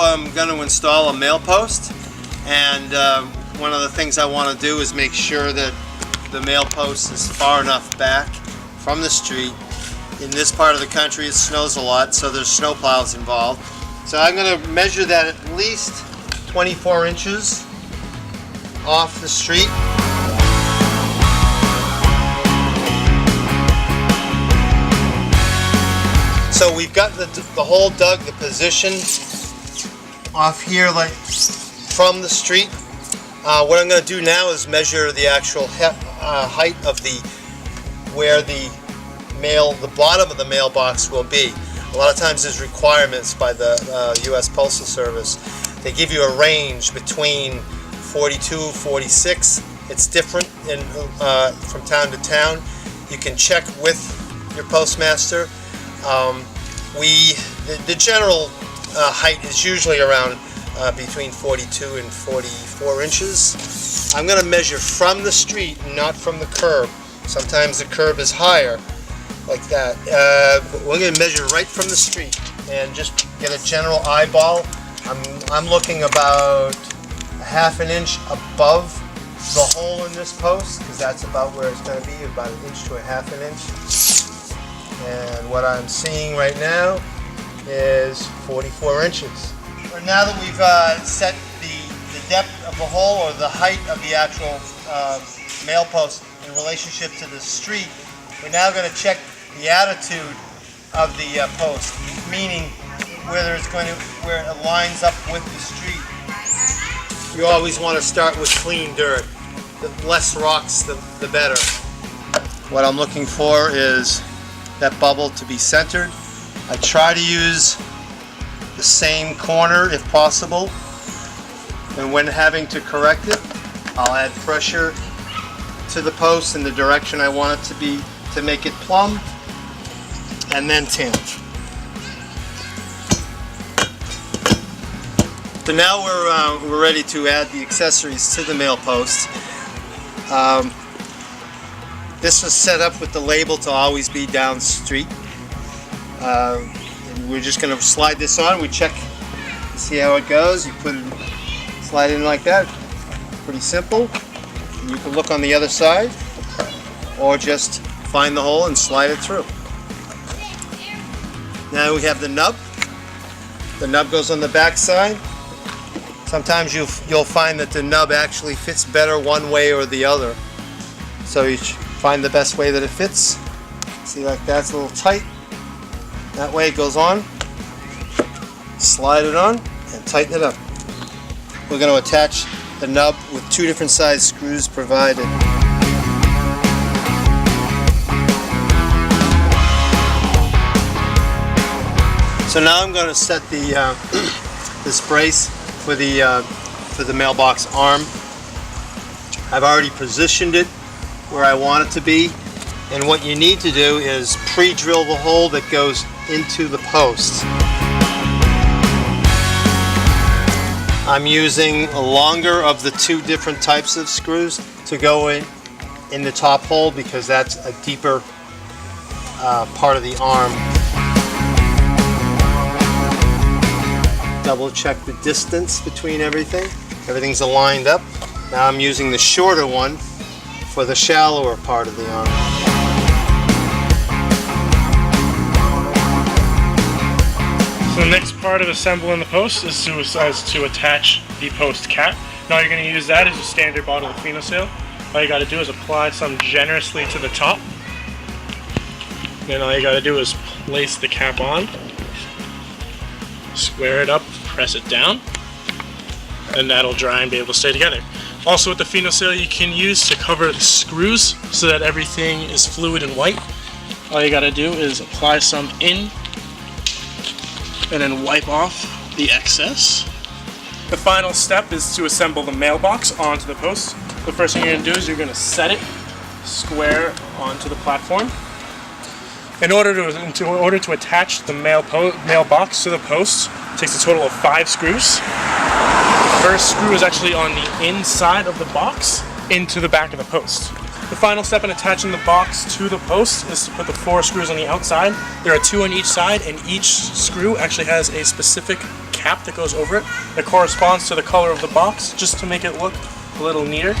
I'm going to install a mail post, and one of the things I want to do is make sure that the mail post is far enough back from the street. In this part of the country it snows a lot, so there's snow plows involved. So I'm going to measure that at least 24 inches off the street. So we've got the hole dug, the position off here, like from the street. What I'm going to do now is measure the actual height of where the bottom of the mailbox will be. A lot of times there's requirements by the U.S. Postal Service. They give you a range between 42, 46. It's different from town to town. You can check with your postmaster. The general height is usually around between 42 and 44 inches. I'm going to measure from the street, not from the curb. Sometimes the curb is higher, like that. We're going to measure right from the street and just get a general eyeball. I'm looking about a half an inch above the hole in this post, because that's about where it's going to be, about an inch to a half an inch. And what I'm seeing right now is 44 inches. Now that we've set the depth of the hole, or the height of the actual mail post in relationship to the street, we're now going to check the attitude of the post, meaning where it lines up with the street. You always want to start with clean dirt. The less rocks, the better. What I'm looking for is that bubble to be centered. I try to use the same corner if possible, and when having to correct it, I'll add pressure to the post in the direction I want it to be to make it plumb, and then tamp. So now we're ready to add the accessories to the mail post. This was set up with the label to always be down street. And we're just going to slide this on. We check, see how it goes. You slide it in like that. Pretty simple. And you can look on the other side, or just find the hole and slide it through. Now we have the nub. The nub goes on the back side. Sometimes you'll find that the nub actually fits better one way or the other. So you find the best way that it fits. See, like that's a little tight. That way it goes on. Slide it on and tighten it up. We're going to attach the nub with 2 different size screws provided. So now I'm going to set this brace for the mailbox arm. I've already positioned it where I want it to be, and what you need to do is pre-drill the hole that goes into the post. I'm using a longer of the 2 different types of screws to go in the top hole, because that's a deeper part of the arm. Double check the distance between everything. Everything's aligned up. Now I'm using the shorter one for the shallower part of the arm. So the next part of assembling the post is to attach the post cap. Now you're going to use that as a standard bottle of Phenosil. All you got to do is apply some generously to the top. Then all you got to do is place the cap on, square it up, press it down, and that'll dry and be able to stay together. Also, with the Phenosil, you can use to cover the screws so that everything is fluid and white. All you gotta do is apply some in and then wipe off the excess. The final step is to assemble the mailbox onto the post. The first thing you're gonna do is you're gonna set it square onto the platform. In order to attach the mailbox to the post, it takes a total of 5 screws. The first screw is actually on the inside of the box into the back of the post. The final step in attaching the box to the post is to put the 4 screws on the outside. There are 2 on each side, and each screw actually has a specific cap that goes over it that corresponds to the color of the box, just to make it look a little neater.